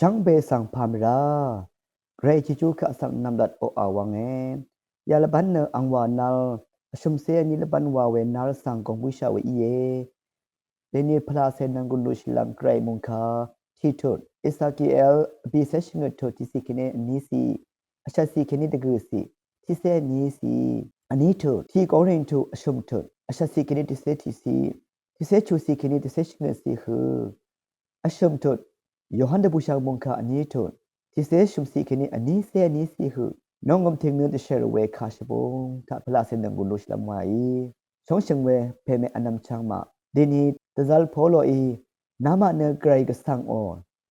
ช่างเบสังพามราเกรจิจูขะสังนำดัดโออาวังเอยาลบันเนอังวานัลชุมเซนิลบันวาเวนัลสังกงวิชาเวอีเยเดนีพลาเซนังกุลุชลังไกรมุงคาที่ทุดอิสากิเอลบีเซชงตุที่สิกเนนีสีอาชาสิกเนตกุสีที่เซนีสีอันนี้ทุที่กอรินทุชุมทุอาชาสิกเนติเซที่สีที่เซชูสิกเนติเซชงสีคืออาชุมทุโยฮันเดบุชามุงคาอันนี้ทุที่เซชุมสิกเนอันนี้เซนีสีคือน้องกำเทงเนื้อจะเชลเวคาชบงถ้าพลาเซนังกุลุชลังไว้ช่องเชงเวเพเมอันนำช่างมาเดนีตะซัลโพโลอีนามาเนไกรกสังโอ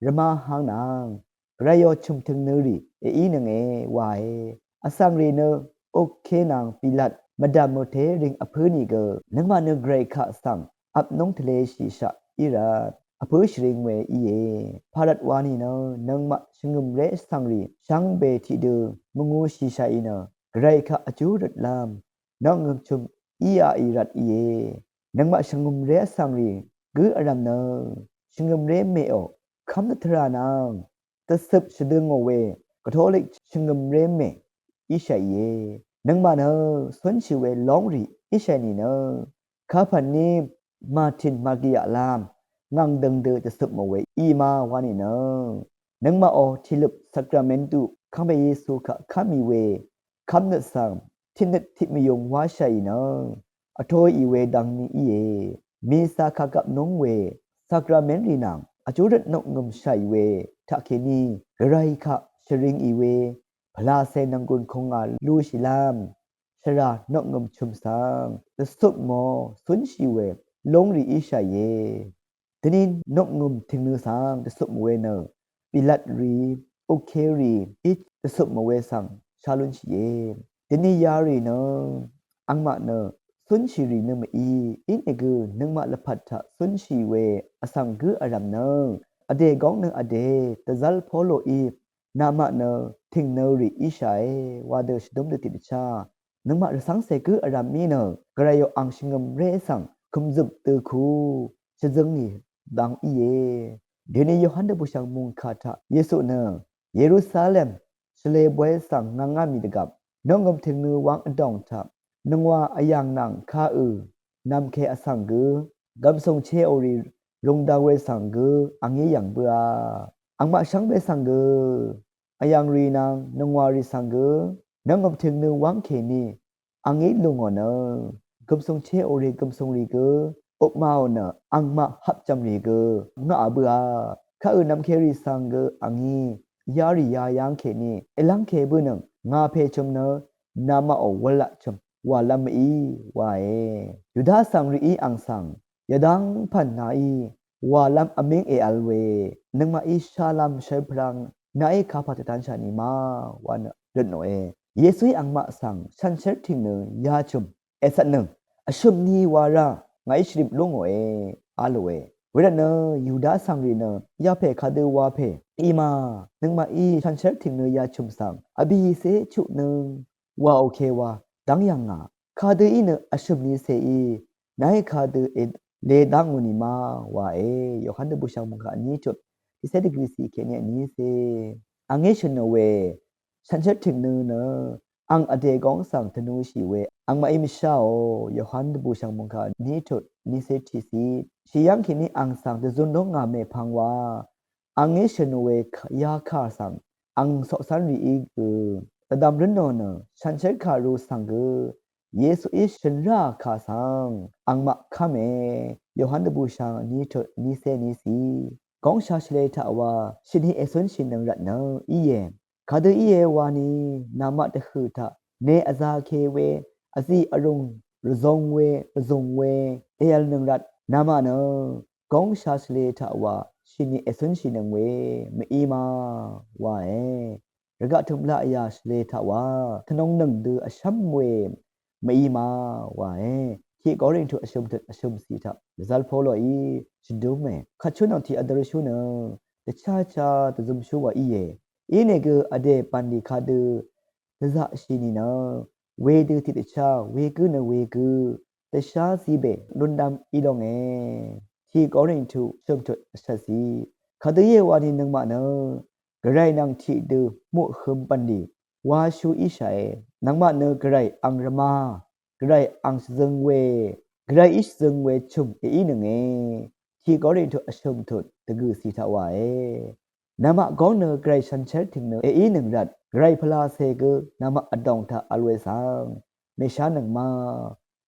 รมาหังนางไกรยอชุมถึงเนรีอีนังวายอสังรีเนโอเคนางปิลัดมาดามโมเทริงอพื้นีเกนังมาเนไกรขะสังอับน้องทะเลชีชะอิราอพื้ชริงเวอีเยพารัดวานีเนนังมาชงุมเรสังรีช่างเบทีเดมงูชีชาอิเนไกรขะอจูรัดลามน้องเงมชุมอีอาอีรัดอีเยนังมาชงุมเรสังรีกืออารามเนชงมเรเมโอคำนัทรานางตะซึบชดึงโอเวกทอลิกชงมเรเมอิชัยเยนังมาเนสวนชิเวลองรีอิชัยนีเนข้าพันนี้มาทินมากิยาลามงังดึงเดอตะซึบโมเวอีมาวานีเนนังมาโอทิลุบสักราเมนตุข้าพเยซูขะข้ามีเวคำนัดสังทินัดทิมยงวาชัยเนอโทอีเวดังนี้เยมีสาขากับน้องเวสักราเมนรีนางอจุรนกงมชัยเวทักเคนีไรคะชริงอีเวพลาเซนังกุลคงอาลูชิลามชรานกงมชุมสังตะสุบมอสุนชีเวลงรีอิชัยเยทีนี้นกงมถึงนือสังตะสุบเวเนปิลัดรีโอเครีอิตะสุบมเวสังชาลุนชีเยทีนี้ยารีเนอังมาเนสุนชีรีเนมอีอินเอกูนึงมาละพัดทะสุนชีเวอสังกืออารามเนอเดกองเนอเดตะซัลโพโลอีนามาเนทิงเนรีอิชัยวาเดชดมเดติดชานึงมาสังเสกืออารามมีเนกระยออังชิงมเรสังคุมจุบตือคูชะจึงนีดังอีเยเดนีโยฮันเดบุชังมุงคาทะเยซูเนเยรูซาเล็มชเลบวยสังงางามีดกับน้องกำถึงนือวังอดองทับนงว่าอยังนังข้านำเคอสังกือกำทรงเชโอรีลงดาวเวสังกืออังเยอย่างเบืออังมาชังเบสังกืออยังรีนางนงวารีสังกือนังกำถึงนือวังเคนีอังเยลุงอ่อนเนกำทรงเชโอรีกำทรงรีกืออบมาอ่อนเนอังมาหับจำรีกืองาเบือข้านำเครีสังกืออังเยยาริยายังเคนีเอลังเคบุนึงงาเพชมเนนามาอวละชมวาลามอีวาเอยูดาสังรีอังสังยดังพันนาอีวาลามอเมงเออัลเวนึงมาอีชาลามเชพรังนาเอคาพัตตันชานีมาวันเดนโนเอเยซุยอังมาสังฉันเชิดทิ้งเนยาชุมเอสันนึงอชุมนีวาระไงชริบลงเออาโลเอเวรเนยูดาสังรีเนยาเพคาเดวาเพอีมานึงมาอีฉันเชิดทิ้งเนยาชุมสังอบีเซชุนึงว่าโอเควาดังยังอ่ะคาเดอินอชุบนี้เซอีนายคาเดเอเลดังอุนิมาว่าโยฮันเดบุชังมุงกะนี้จุดที่เซตกรีสีเคเนนี้เซอังเอชนเวฉันเชิดถึงเนเนอังอเดกองสังธนูชีเวอังมาอิมชาโอโยฮันเดบุชังมุงกะนี้จุดนี้เซทีซีชียังคินีอังสังเดซุนดงงาเมพังวาอังเอชนเวยาคาสังอังสอสันรีอีกตะดำรินโนเนฉันเชิดคารูสังกเยซูอิชนราคาสังอังมะคาเมโยฮันเดบูชังนี้เถนี้เซนี้สีกองชาชเลทาวาชินีเอซนชินังรัตเนอีเยคาเดอีเยวานีนามะตะคือทะเนอซาเคเวอซีอรุงรซงเวรซงเวเอลนึงรัตนามะเนกองชาชเลทาวาชินีเอซนชินังเวมอีมาวาระกะทุมละยาชเลทาวาทนงหนึ่งดืออชัมเวไม่มาว่าที่ก็เรื่องทุกอชมสีทับจัลโพลอีชิดูเมขัดชุนเอาที่อัดรชุนแต่ชาแต่ซุมชัวอีเนี่ยก็อเดปันดีคาดูแต่จะชินีนะเวดูที่แต่ชาเวกุนเวกุแต่ชาสีเบลุนดำอีดงที่ก็เรื่องทุกชมทุกชาสี คาตเยวานีนังมาเนกระไรนังที่ดูมุขมปันดีวาชูอิชัยนังมาเนกระไรอังรมากระไรอังซึงเวกระไรอิซึงเวชุมอีนึงที่ก็เรียนถูกอชมถูกตะกือสีทวายนามาก้องเนกระไรชันเชถึงเนอีนึงรัดกระไรพลาเซกนามาอดองทาอลเวซังไม่ช้านังมา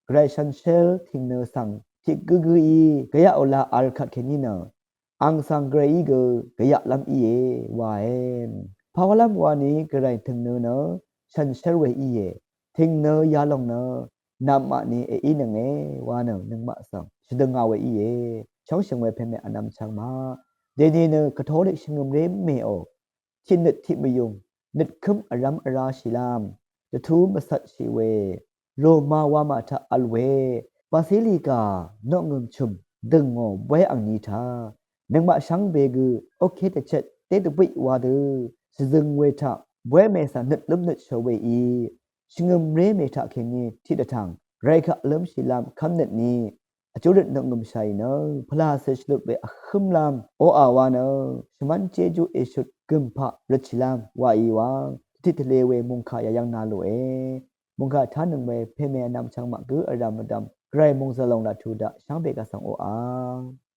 กระไรชันเชลถึงเนสังที่กึกอีกะยะอลาอัลคัดเคนีเนอังสังเกรอีกะยะลำอีวาเอนภาวะลำวานี้กระไรถึงเนชันเชลเวอีถึงเนยาลงเนนามานี้อีนึงวาเนนึงมาสังชดึงเอาเวอีช่องเชิงเวเพมอนำช่างมาเดนีเนกระโถเด็กชงมเรมเมโอชินนึดทิมยุงนึดคึมอรัมอราชิลามจะทูมสัตชิเวโรมาวามาทะอัลเวปาซิลิกานอกเงิมชุมดึงงอเวอังนีทานังมาช่างเบกือโอเคแต่เจ็ดเตตวิวาดือสดึงเวทะเวเมสานึดลุ่มนึดเชเวอีชงมเรเมทะเคนีที่ตะทางไรคะเริ่มชิลามคำนึดนี้อจุดนงงมชัยเนพลาเซชลุกเบอคึมลามโออาวาเนชมันเจจูเอชุดกึมพะรชิลามวาอีวาทิทะเลเวมุงคายายังนาโลมุงคาท่านหนึ่งเวเพเมนำช่างมะกืออรามดัมไกรมุงสลงลาทูดะช่างเบกะสังโออา